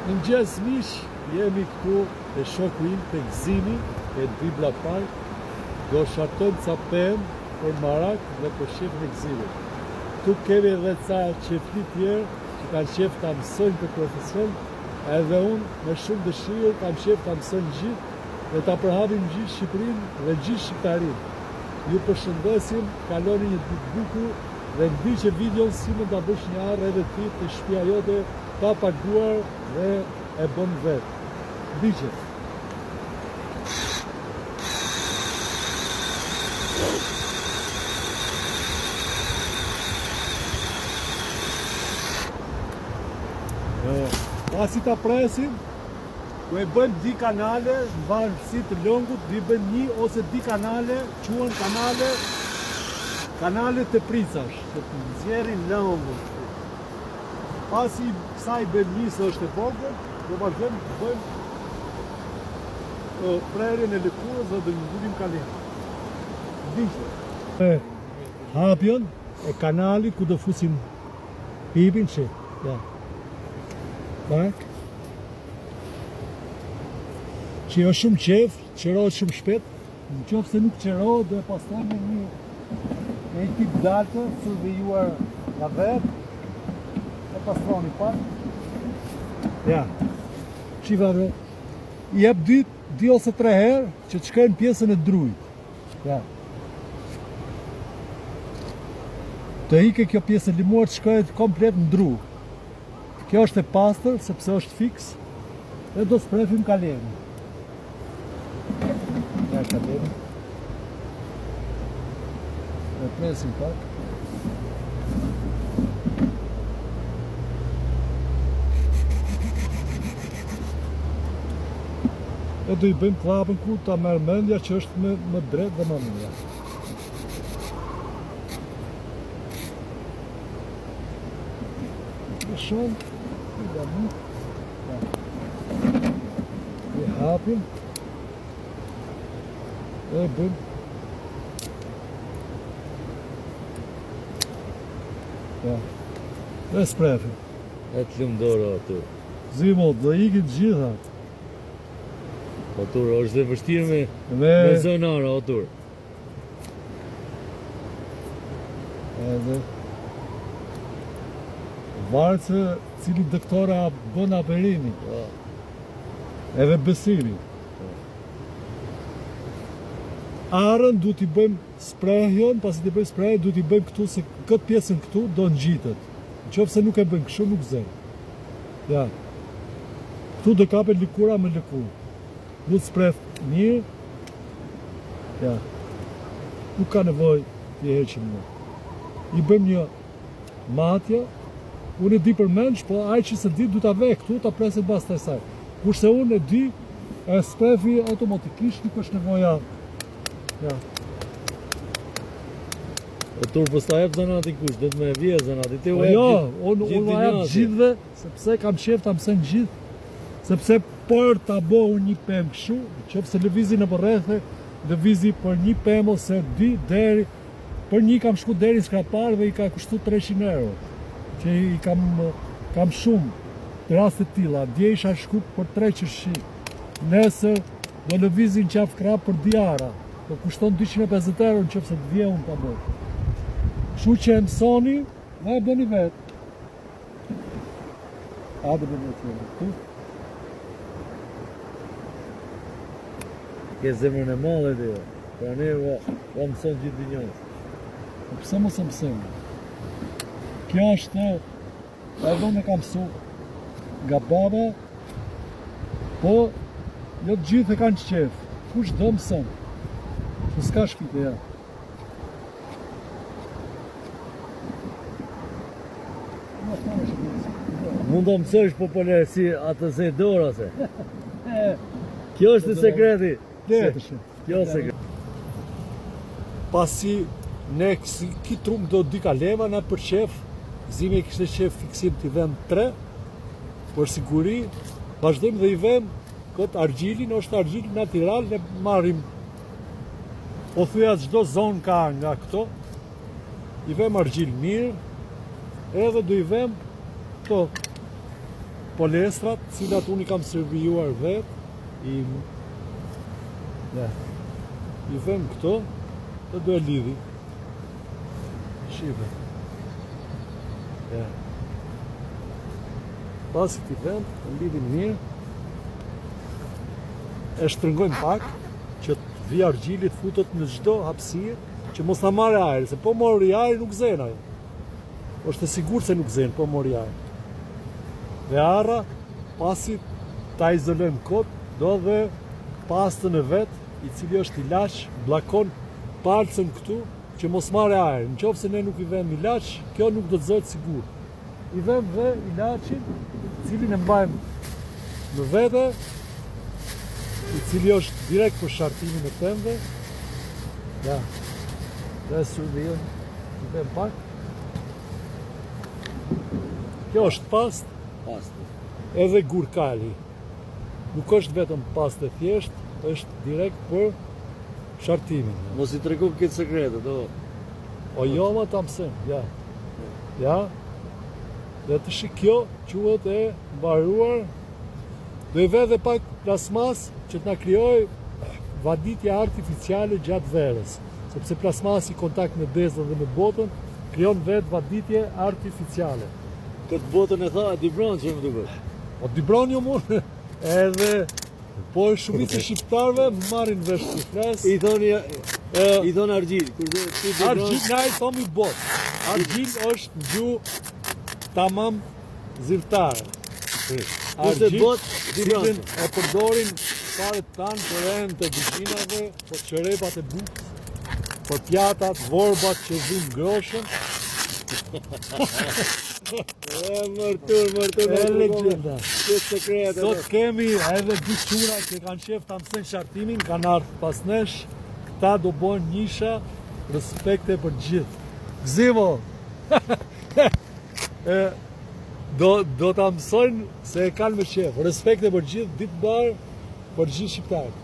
Mëngjes miq, jemi këtu e shoku im të Gzimi, e Dibla Park. Do shartojmë ca pemë për marak dhe për shefin e Gzimit. Tu kemi edhe ca qefli tjerë që kanë qef ta mësojnë për profesion, edhe unë me shumë dëshirë kam qef ta mësojnë gjithë dhe ta përhapim gjithë Shqipërinë dhe gjithë Shqiptarinë. Ju përshëndesim, kaloni një ditë bukur dhe ndiqe videon si mund ta bësh një arë edhe ti të shtëpia jote pa paguar dhe e bën vetë. Ndiqe. Pasi ta presim, ku e bëjmë di kanale, në varësi të lëngut, do i bëjmë një ose di kanale, quhen kanale të pricash, të nxjerrin lëngut. Pasi kësaj bëjmë një se është e vogël, do vazhdojmë të bëjmë prerjen e lëkurës dhe do mbullim kalenë. Ndiqe. Hapjon e kanalit ku do fusim pipin që. Ja. Pak. Që jo shumë qef, qërohet shumë shpet. Në qofë se nuk qërohet, do e pastaj me një tip daltë, survejuar nga vetë, e pastroni pak. Ja. Shifave, i jep 2 ose 3 herë që të shkojnë pjesën e drujt. Ja. Të ike kjo pjesë e limuar të shkojnë komplet në dru. Kjo është e pastër, sepse është fiks, dhe do sprefim kalenin. Ja kalenin. E presim pak. E do i bëjmë klapën ku ta merr mendja që është më drejt dhe më mirë. E shumë. E hapim e bëm e sprefim e të lumë dorë atur. Zimo, do ikin gjitha Atur, është dhe vështirë me zonara atur. Edhe varet se cili doktora bën aperini. Edhe besiri. Arën du t'i bëjmë sprehjon, pasi t'i bëjmë sprehjon, du t'i bëjmë këtu, se këtë pjesën këtu do ngjitet. Nëse nuk e bëjmë kështu, nuk zel. Ja. Këtu do kapet lëkura me lëkurë. Du të spreh mirë. Ja. Nuk ka nevojë t'i heqim më. I bëjmë një matje. Unë e di përmenç, po ai që se di du ta vej këtu, ta presim pas të saj. Kurse unë e di, e sprefi automatikisht, nuk është nevoja. Ja. Atur, po s'ta jep zanati kush, do të me vje zanati. Jo, unë ma jep gjithve, sepse kam qef ta mësën gjithë, sepse për ta bohu një pemë këshu, qofse lëvizi në përrethe, lëvizi për një pemë ose 2 deri, për një kam shku deri në Skrapar dhe i ka kushtu 300 euro. Që i kam shumë të rastet tilla. Dje isha shku për 300. Nesër do lëvizin qaf krap për diara, po kushton 250 euro në qëfë se të vje unë ta bërë. Kështu që e mësoni dhe e bëni vetë. A dhe bëni vetë këtu. Ke zemrën e madhe dhe jo. Pra ne va mëson gjithë dinjës. Po pëse mos e mësojmë? Kjo është, edhe unë e kam mësu nga baba, po jo të gjithë e kanë qef. Kush do mëson? Po s'ka shkite, ja. Mund të mësojsh po pële si atë se dora se. Kjo është sekreti. Kjo është sekreti. Pasi ne ki trumë do 2 kalema, na për qef, Zimi kishte qef fiksim t'i vëm 3, për siguri, vazhdojmë dhe i vëm këtë argjilin, është argjil natural, ne marrim, po thuja çdo zonë ka nga këto, i vëm argjil mirë, edhe do i vëm këto polestrat, cilat unë i kam servijuar vetë, i vëm këto, dhe do e lidhi. Shive. Pasi t'i vëm, e lidhin mirë, e shtrëngojmë pak, që të vi argjili të futet në çdo hapësirë, që mos na marrë ajër, se po mori ajër nuk zen ajo. Është e sigurt se nuk zen, po mori ajër. Dhe arra, pasi ta izolojmë kot, do dhe pastën e vet, i cili është ilaç, bllakon palcën këtu që mos marrë ajër. Nëse ne nuk i vëmë ilaç, kjo nuk do të zotë sigurt. I vëmë dhe ilaçin, i cilin e mbajmë në vete, i cili është direkt për shartimin e pemëve. Ja. Dhe survijën, i vëmë pak. Kjo është pastë. Edhe gurkali. Nuk është vetëm pastë e thjesht, është direkt për shartimin. Mos i tregu këtë sekretet, do. O jo ma ta mësëm, ja. Ja. Dhe të shikjo, quhet e mbaruar. Do i ve dhe pak plasmas që të na krijoj vaditje artificiale gjatë verës. Sepse plasmasi i kontakt me bezën dhe me botën, krijon vetë vaditje artificiale. Këtë botën e tha, Dibron që më duket. O Dibron jo mund, edhe po shumica e shqiptarëve marrin vesh si flas. I thon argjil, kur do ti Dibron. Argjil na i thomi bot. Argjil është gjuhë tamam zyrtare. Argjil bot Dibron. Cilin e përdorin paret tanë për rend të dyqinave, për çerepat e bukës, për pjatat, vorbat që vin groshën. Mërtur, E legjenda. Këtë sekretet. Sot kemi edhe dy qura që kanë qef ta mësojnë shartimin, kanë ardhur pas nesh. Këta do bojnë njisha respekte për gjithë. Gzimo! Do ta mësojnë se e kanë me qef. Respekte për gjithë, ditë barë për gjithë shqiptarët.